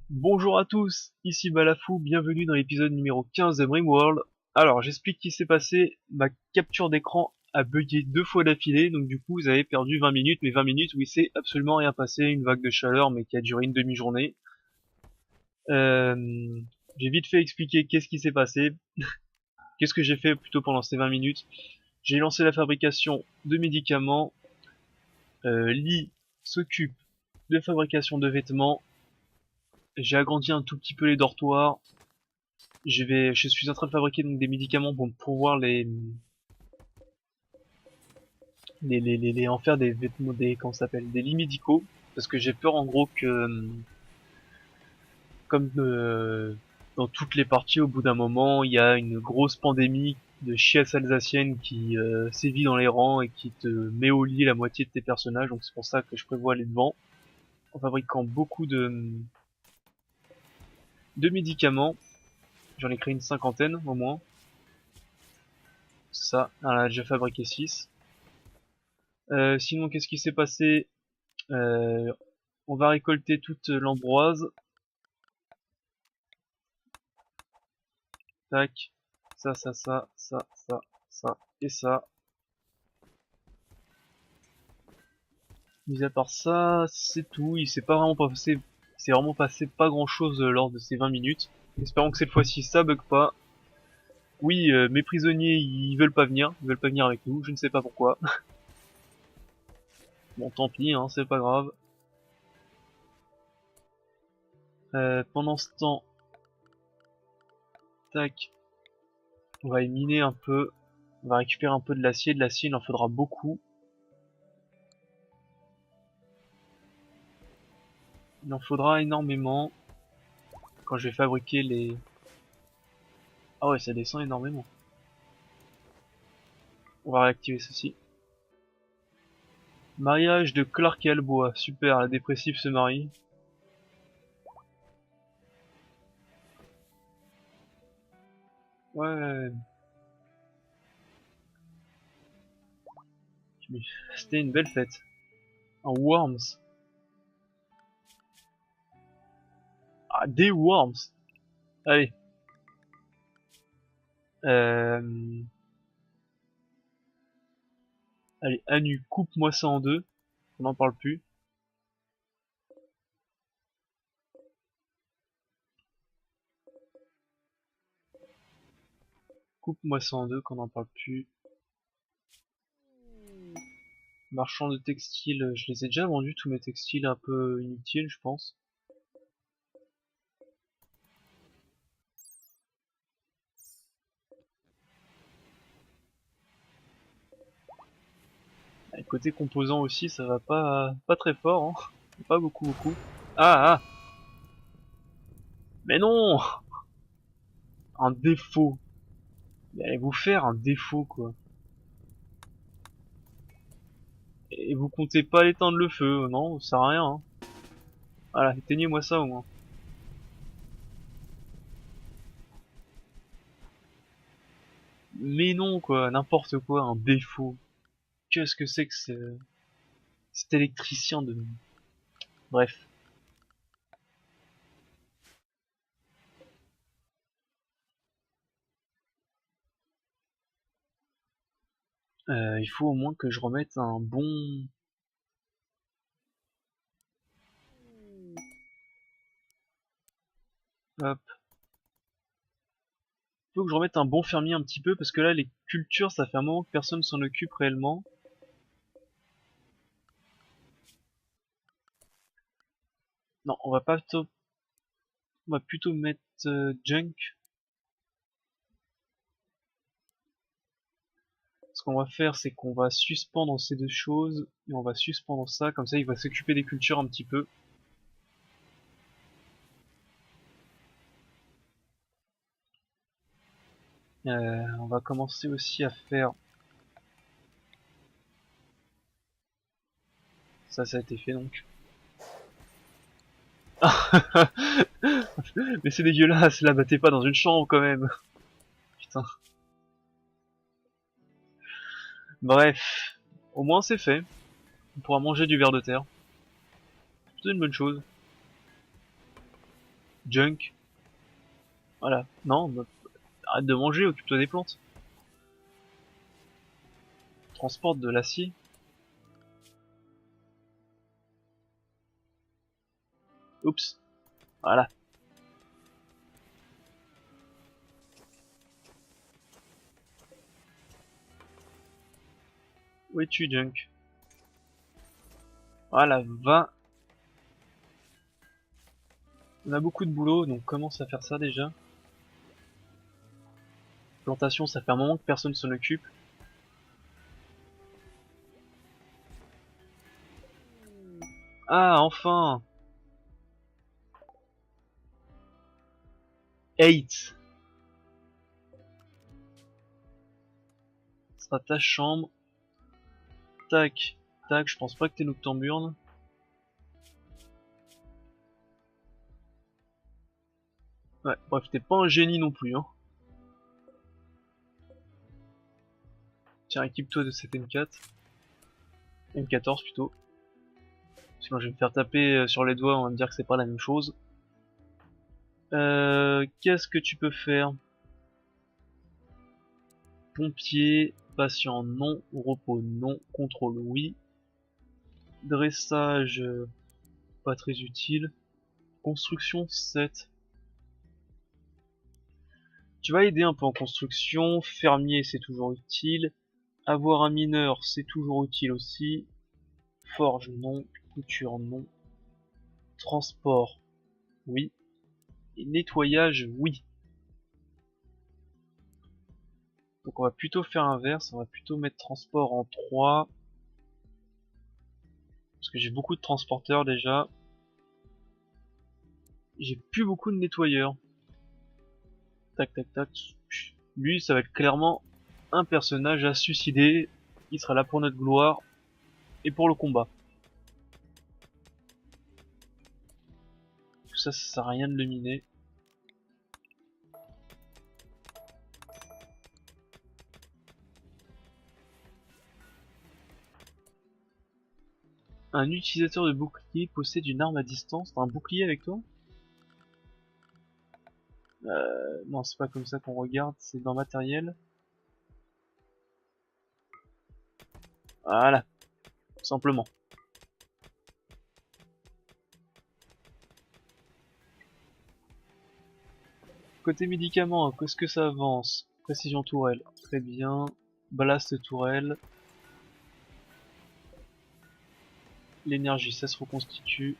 Bonjour à tous, ici Balafou, bienvenue dans l'épisode numéro 15 de Rimworld. Alors, j'explique ce qui s'est passé, ma capture d'écran a bugué 2 fois d'affilée, donc du coup vous avez perdu 20 minutes, mais 20 minutes où il s'est absolument rien passé, une vague de chaleur mais qui a duré une demi-journée. J'ai vite fait expliquer qu'est-ce qui s'est passé, qu'est-ce que j'ai fait plutôt pendant ces 20 minutes. J'ai lancé la fabrication de médicaments, Lee s'occupe de fabrication de vêtements, j'ai agrandi un tout petit peu les dortoirs. Je suis en train de fabriquer donc des médicaments pour pouvoir en faire des vêtements, comment ça s'appelle, des lits médicaux, parce que j'ai peur en gros que, comme dans toutes les parties, au bout d'un moment, il y a une grosse pandémie de chiasse alsacienne qui sévit dans les rangs et qui te met au lit la moitié de tes personnages, donc c'est pour ça que je prévois aller devant, en fabriquant beaucoup de médicaments. J'en ai créé une cinquantaine au moins. Ça, on a déjà fabriqué 6. Sinon, qu'est-ce qui s'est passé? Euh, on va récolter toute l'ambroise. Tac. Ça et ça. Mis à part ça, c'est tout. Il s'est vraiment passé pas grand chose lors de ces 20 minutes. Espérons que cette fois-ci ça bug pas. Oui, mes prisonniers ils veulent pas venir. Ils veulent pas venir avec nous. Je ne sais pas pourquoi. Bon, tant pis, hein, c'est pas grave. Pendant ce temps, tac. On va miner un peu. On va récupérer un peu de l'acier. De l'acier, il en faudra beaucoup. Il en faudra énormément quand je vais fabriquer les... Ah ouais, ça descend énormément. On va réactiver ceci. Mariage de Clark et Albois. Super, la dépressive se marie. Ouais, c'était une belle fête. Un Worms. Ah, des Worms. Allez. Euh... Allez, Anu, coupe-moi ça en deux. On n'en parle plus. Coupe-moi ça en deux, qu'on n'en parle plus. Marchand de textiles, je les ai déjà vendus, tous mes textiles un peu inutiles, je pense. Et côté composants aussi, ça va pas très fort, hein. Pas beaucoup. Ah, ah. Mais non! Un défaut. Mais allez vous faire un défaut, quoi. Et vous comptez pas l'éteindre le feu, non, ça sert à rien, hein. Voilà, éteignez-moi ça au moins. Mais non, quoi, n'importe quoi, un défaut. Qu'est-ce que c'est que cet électricien de... Bref. Il faut au moins que je remette un bon... Hop. Il faut que je remette un bon fermier un petit peu, parce que là, les cultures, ça fait un moment que personne s'en occupe réellement. Non, on va plutôt mettre junk. Ce qu'on va faire, c'est qu'on va suspendre ces deux choses, et on va suspendre ça, comme ça il va s'occuper des cultures un petit peu. On va commencer aussi à faire... Ça a été fait donc. Mais c'est dégueulasse, la battez pas dans une chambre quand même. Putain. Bref, au moins c'est fait. On pourra manger du ver de terre. C'est plutôt une bonne chose. Junk. Voilà. Non, bah, arrête de manger, occupe-toi des plantes. Transporte de l'acier. Oups. Voilà. Où es-tu, Junk? Voilà, va. On a beaucoup de boulot, donc commence à faire ça déjà. Plantation, ça fait un moment que personne s'en occupe. Ah, enfin! 8. Ce sera ta chambre. Tac, tac, je pense pas que t'es noctamburne. Ouais, bref, t'es pas un génie non plus, hein. Tiens, équipe-toi de cette M4. M14 plutôt. Sinon je vais me faire taper sur les doigts, on va me dire que c'est pas la même chose. Qu'est-ce que tu peux faire? Pompier, patient non, repos non, contrôle oui. Dressage, pas très utile. Construction 7. Tu vas aider un peu en construction, fermier c'est toujours utile. Avoir un mineur c'est toujours utile aussi. Forge non, couture non. Transport, oui. Et nettoyage, oui. Donc on va plutôt faire inverse, on va plutôt mettre transport en 3. Parce que j'ai beaucoup de transporteurs déjà. J'ai plus beaucoup de nettoyeurs. Tac tac tac. Lui ça va être clairement un personnage à suicider. Il sera là pour notre gloire et pour le combat. Tout ça, ça sert à rien de le miner. Un utilisateur de bouclier possède une arme à distance. T'as un bouclier avec toi? Non, c'est pas comme ça qu'on regarde, c'est dans matériel. Voilà, tout simplement. Côté médicaments, qu'est-ce que ça avance? Précision tourelle, très bien. Blast tourelle. L'énergie, ça se reconstitue.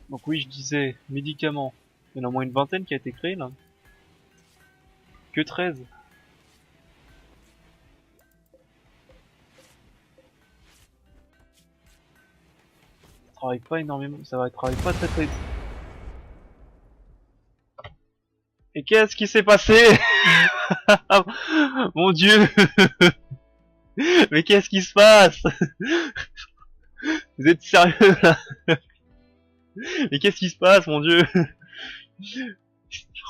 Donc oui, je disais, médicaments. Il y en a au moins une vingtaine qui a été créée là. Que 13. Ça travaille pas énormément, ça va travailler pas très très... Et qu'est-ce qui s'est passé? Mon dieu. Mais qu'est-ce qui se passe? Vous êtes sérieux là? Mais qu'est-ce qui se passe, mon dieu?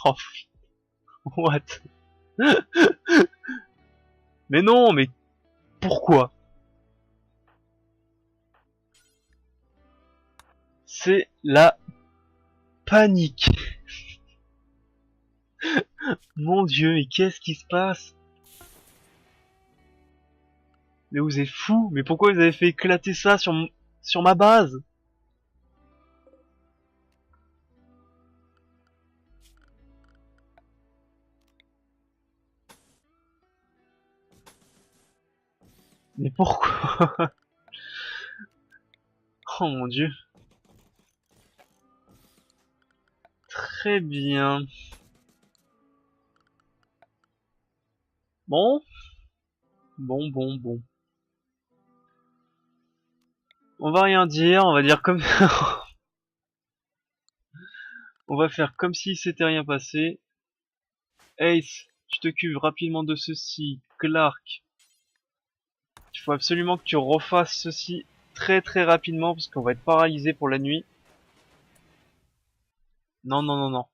Oh, what? Mais non, mais pourquoi? C'est la panique. Mon dieu, mais qu'est-ce qui se passe? Mais vous êtes fous? Mais pourquoi vous avez fait éclater ça sur ma base? Mais pourquoi? Oh mon dieu. Très bien. Bon. Bon. On va rien dire, on va dire comme... on va faire comme si c'était rien passé. Ace, tu t'occupes rapidement de ceci. Clark, il faut absolument que tu refasses ceci très très rapidement parce qu'on va être paralysé pour la nuit. Non.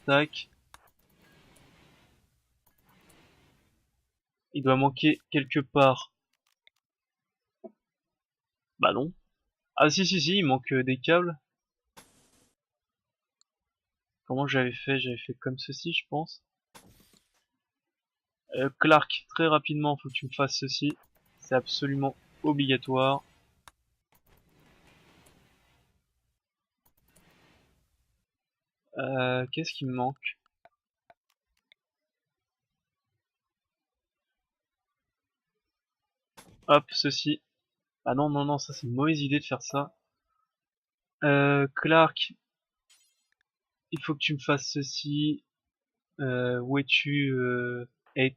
Tac. Il doit manquer quelque part Bah non. Ah si si si, il manque des câbles. Comment j'avais fait? J'avais fait comme ceci, je pense. Clark, très rapidement, faut que tu me fasses ceci. C'est absolument obligatoire. Qu'est-ce qui me manque? Hop, ceci. Ah non, non, non, ça c'est une mauvaise idée de faire ça. Clark, il faut que tu me fasses ceci. Où es-tu? Et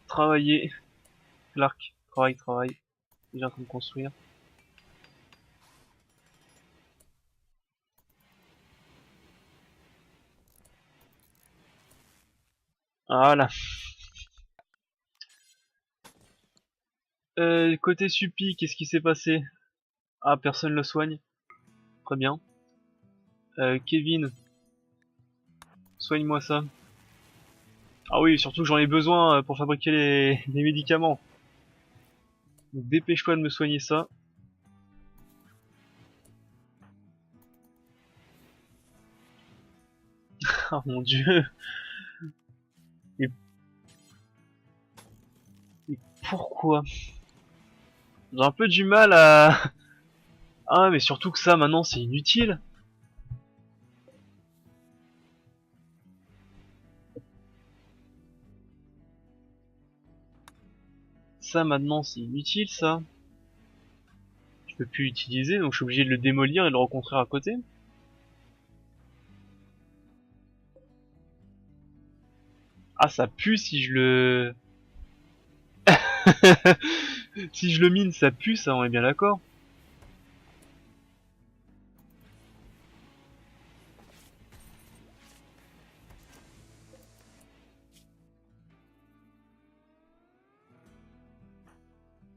travailler. Clark, travaille, travaille. Déjà en train de construire. Voilà. Côté Suppi, qu'est-ce qui s'est passé? Ah, personne le soigne. Très bien. Kevin, soigne-moi ça. Ah oui, surtout que j'en ai besoin pour fabriquer les médicaments. Donc dépêche-toi de me soigner ça. Ah mon dieu. Et, et pourquoi? J'ai un peu du mal à... Ah mais surtout que ça maintenant c'est inutile. Ça maintenant c'est inutile ça. Je peux plus l'utiliser donc je suis obligé de le démolir et de le reconstruire à côté. Ah ça pue si je le... Si je le mine ça pue ça, on est bien d'accord.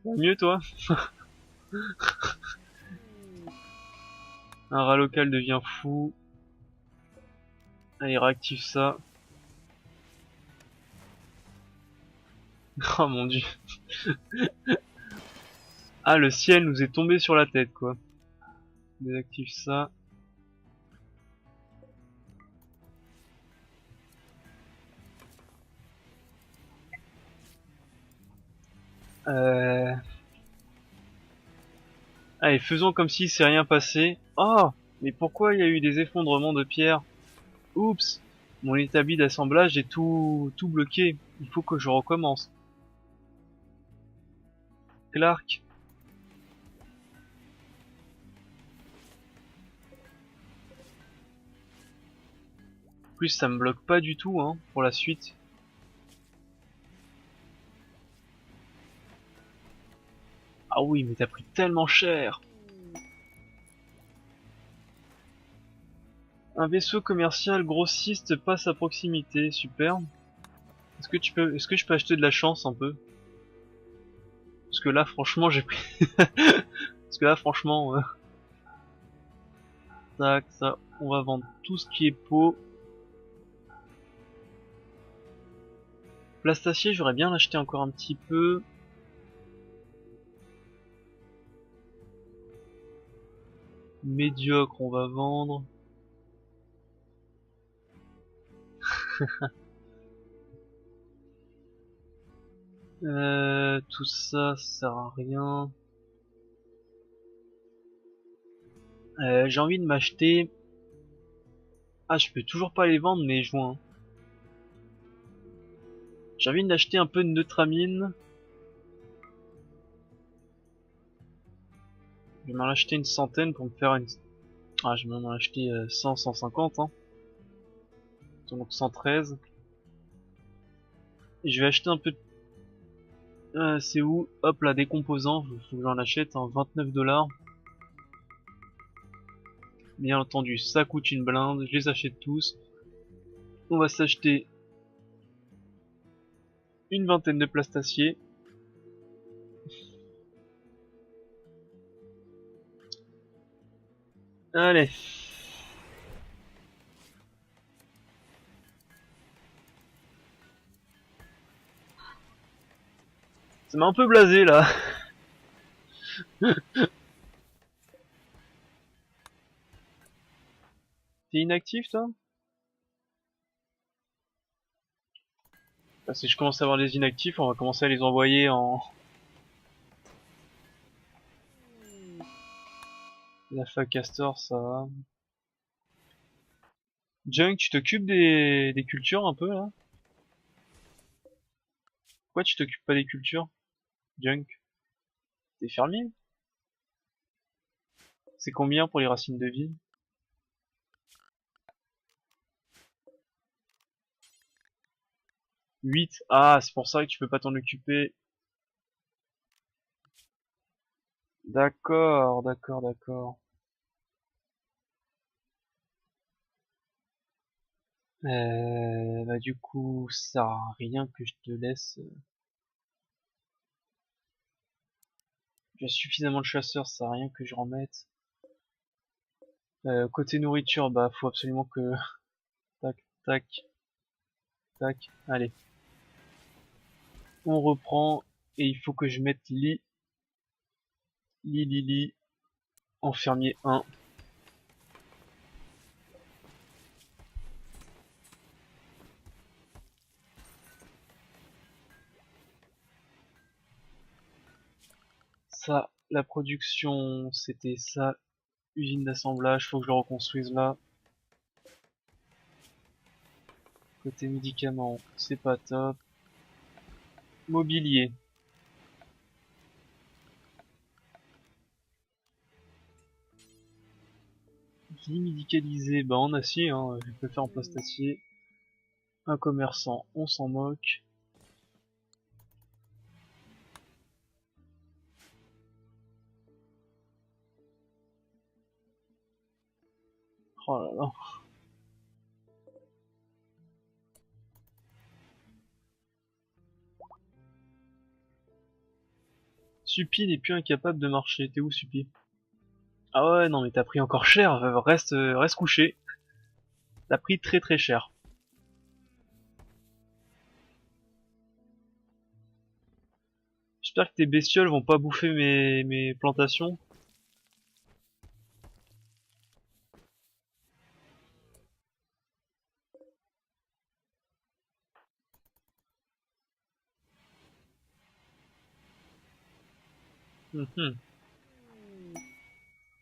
Ça va mieux toi? Un rat local devient fou. Allez réactive ça. Oh mon dieu. Ah le ciel nous est tombé sur la tête quoi. Désactive ça. Euh... Allez, faisons comme si c'est rien passé. Oh, mais pourquoi il y a eu des effondrements de pierre? Oups, mon établi d'assemblage est tout bloqué. Il faut que je recommence. Clark, en plus ça me bloque pas du tout hein, pour la suite. Ah oui, mais t'as pris tellement cher. Un vaisseau commercial grossiste passe à proximité, super. Est-ce que je peux acheter de la chance un peu? Parce que là, franchement, j'ai pris. Parce que là, franchement, tac, ça, on va vendre tout ce qui est pot. Plastacier, j'aurais bien l'acheter encore un petit peu. Médiocre, on va vendre. Tout ça, ça sert à rien. J'ai envie de m'acheter. Ah, je peux toujours pas les vendre mes joints. J'ai envie d'acheter un peu de Neutramine. Je vais m'en acheter une centaine pour me faire une... Ah, je vais m'en acheter 100, 150, hein. Donc 113. Et je vais acheter un peu de... c'est où? Hop, là, des composants. Faut que j'en achète, hein, 29 $. Bien entendu, ça coûte une blinde. Je les achète tous. On va s'acheter une vingtaine de plastaciers. Allez. Ça m'a un peu blasé là. T'es inactif toi? Bah, si je commence à avoir des inactifs, on va commencer à les envoyer en... La fac Castor, ça va. Junk, tu t'occupes des cultures un peu là? Pourquoi tu t'occupes pas des cultures? Junk, t'es fermier? C'est combien pour les racines de vie? 8. Ah, c'est pour ça que tu peux pas t'en occuper. D'accord, d'accord, d'accord. Bah du coup, ça sert à rien que je te laisse. Tu as suffisamment de chasseurs, ça sert à rien que je remette. Côté nourriture, bah faut absolument que... Tac, tac, tac. Allez, on reprend. Et il faut que je mette Lit en fermier 1. Ça, la production, c'était ça. Usine d'assemblage, faut que je le reconstruise là. Côté médicaments, c'est pas top. Mobilier. Lit médicalisé, bah en acier, hein, je peux le faire en plastacier. Un commerçant, on s'en moque. Oh là là. Supi n'est plus incapable de marcher. T'es où, Supi? Ah ouais, non mais t'as pris encore cher. Reste couché. T'as pris très très cher. J'espère que tes bestioles vont pas bouffer mes plantations. Mhm.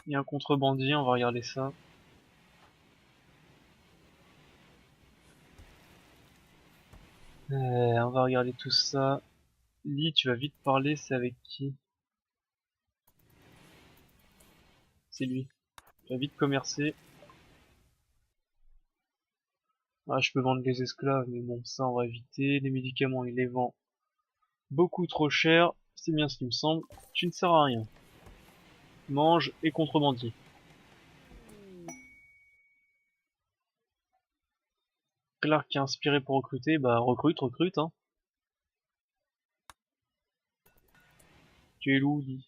Il y a un contrebandier, on va regarder ça. On va regarder tout ça. Lee, tu vas vite parler, c'est avec qui? C'est lui. Tu vas vite commercer. Ah, je peux vendre les esclaves, mais bon, ça on va éviter. Les médicaments, il les vend beaucoup trop cher. C'est bien ce qui me semble. Tu ne sers à rien. Mange et contrebandie. Clark est inspiré pour recruter, bah recrute, hein. Tu es loup, Lee.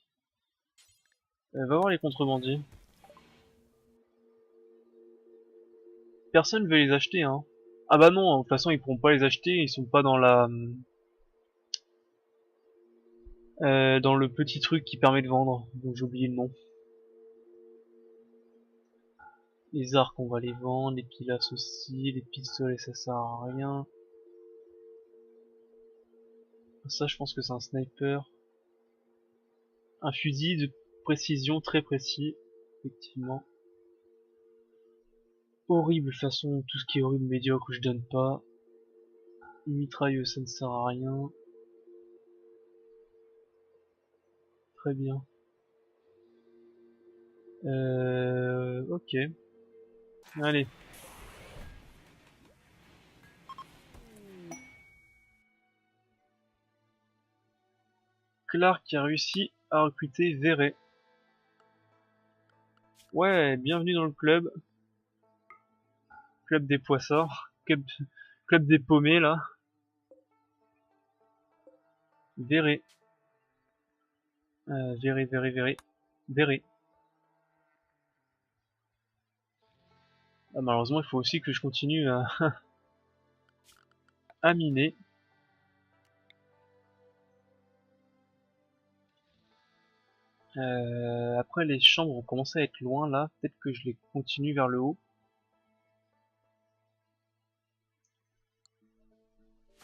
Va voir les contrebandiers. Personne veut les acheter, hein. Ah bah non, de toute façon ils pourront pas les acheter, ils sont pas dans dans le petit truc qui permet de vendre. Donc j'ai oublié le nom. Les arcs on va les vendre, les pilasses aussi, les pistolets ça sert à rien. Ça je pense que c'est un sniper. Un fusil de précision très précis, effectivement. Horrible, de toute façon tout ce qui est horrible médiocre je donne pas. Une mitrailleuse ça ne sert à rien. Très bien. Ok. Allez. Clark qui a réussi à recruter Verret. Ouais, bienvenue dans le club. Club des poissards. Club des paumés là. Verret. Verret. Ah, malheureusement, il faut aussi que je continue à miner. Après les chambres vont commencer à être loin là, peut-être que je les continue vers le haut.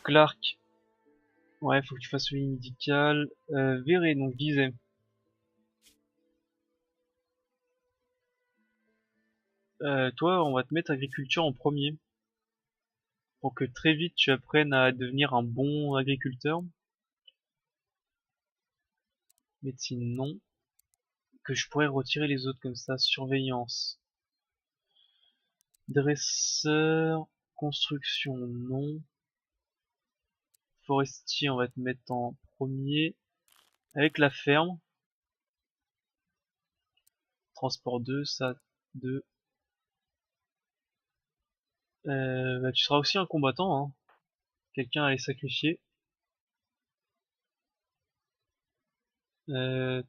Clark, ouais, faut que tu fasses le lit médical. Verré, donc je disais. Toi, on va te mettre agriculture en premier, pour que très vite tu apprennes à devenir un bon agriculteur. Médecine, non. Que je pourrais retirer les autres comme ça. Surveillance. Dresseur, construction, non. Forestier, on va te mettre en premier. Avec la ferme. Transport 2, ça 2. Bah, tu seras aussi un combattant, hein. Quelqu'un à les sacrifier. Euh,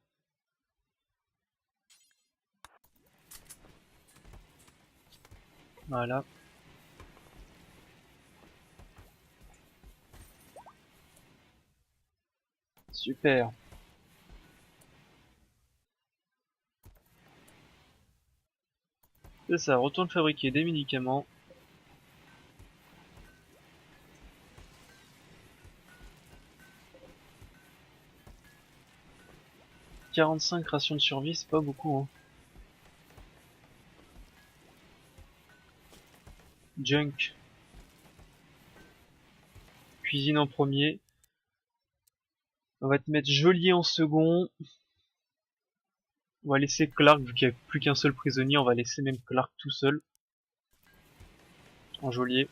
voilà. Super. C'est ça, retourne fabriquer des médicaments. 45 rations de survie, c'est pas beaucoup, hein. Junk. Cuisine en premier. On va te mettre geôlier en second. On va laisser Clark, vu qu'il n'y a plus qu'un seul prisonnier, on va laisser même Clark tout seul. En geôlier.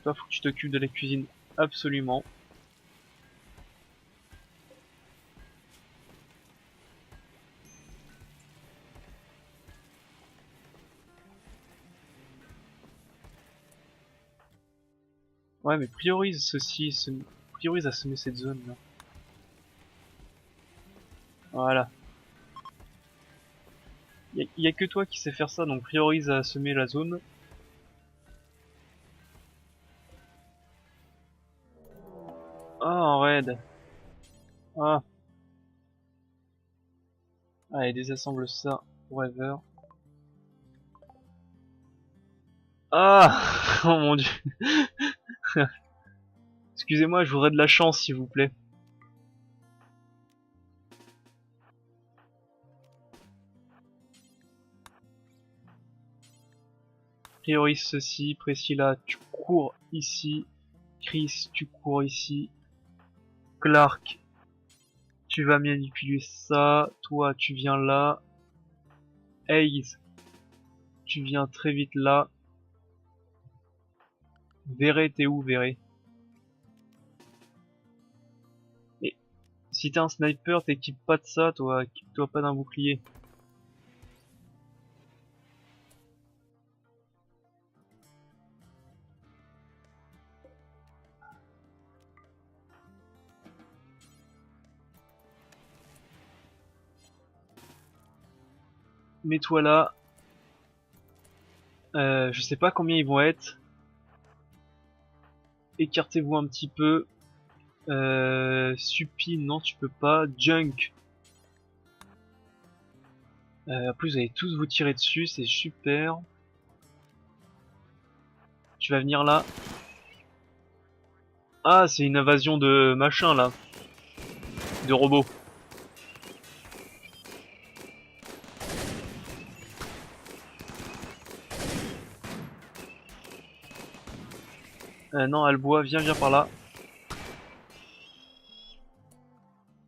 Toi, faut que tu t'occupes de la cuisine, absolument. Ouais, mais priorise ceci, priorise à semer cette zone là. Voilà. Y a que toi qui sais faire ça, donc priorise à semer la zone. Ah, en raid. Ah. Allez, désassemble ça, forever. Ah. Oh mon dieu. Excusez-moi, je voudrais de la chance, s'il vous plaît. Priorise ceci, Priscilla, tu cours ici. Chris, tu cours ici. Clark, tu vas manipuler ça. Toi, tu viens là. Hayes, tu viens très vite là. Verré, t'es où, Verré? Et si t'es un sniper, t'équipes pas de ça, toi. Équipe-toi pas d'un bouclier. Mets-toi là. Je sais pas combien ils vont être. Écartez-vous un petit peu. Supine, non, tu peux pas. Junk. En plus, vous allez tous vous tirer dessus, c'est super. Tu vas venir là. Ah, c'est une invasion de machin là. De robots. Non, Albois, viens par là.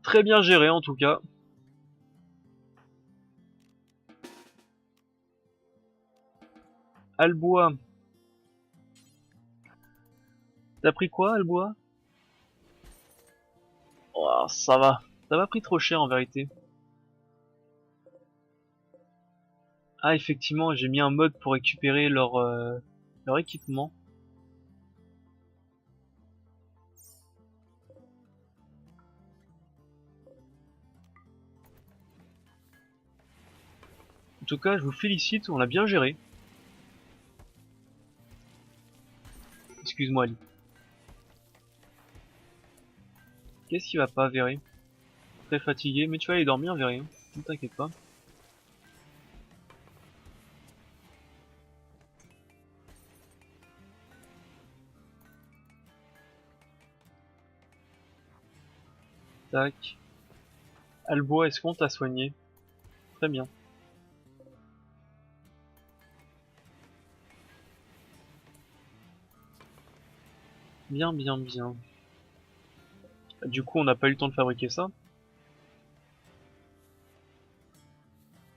Très bien géré en tout cas. Albois. T'as pris quoi, Albois? Oh, ça va. Ça m'a pris trop cher en vérité. Ah, effectivement, j'ai mis un mode pour récupérer leur équipement. En tout cas, je vous félicite, on l'a bien géré. Excuse-moi, Ali. Qu'est-ce qui va pas, Véry? Très fatigué, mais tu vas aller dormir, Véry. ne t'inquiète pas. Tac. Albois, est-ce qu'on t'a soigné? Très bien. Bien, bien, bien. Du coup, on n'a pas eu le temps de fabriquer ça.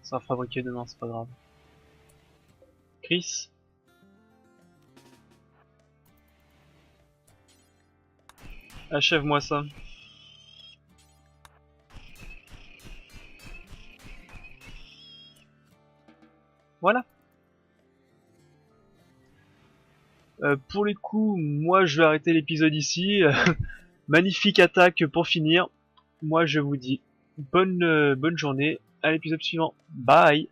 Ça sera fabriqué demain, c'est pas grave. Chris? Achève-moi ça. Voilà. Pour les coups, moi je vais arrêter l'épisode ici. Magnifique attaque pour finir. Moi je vous dis bonne journée à l'épisode suivant. Bye.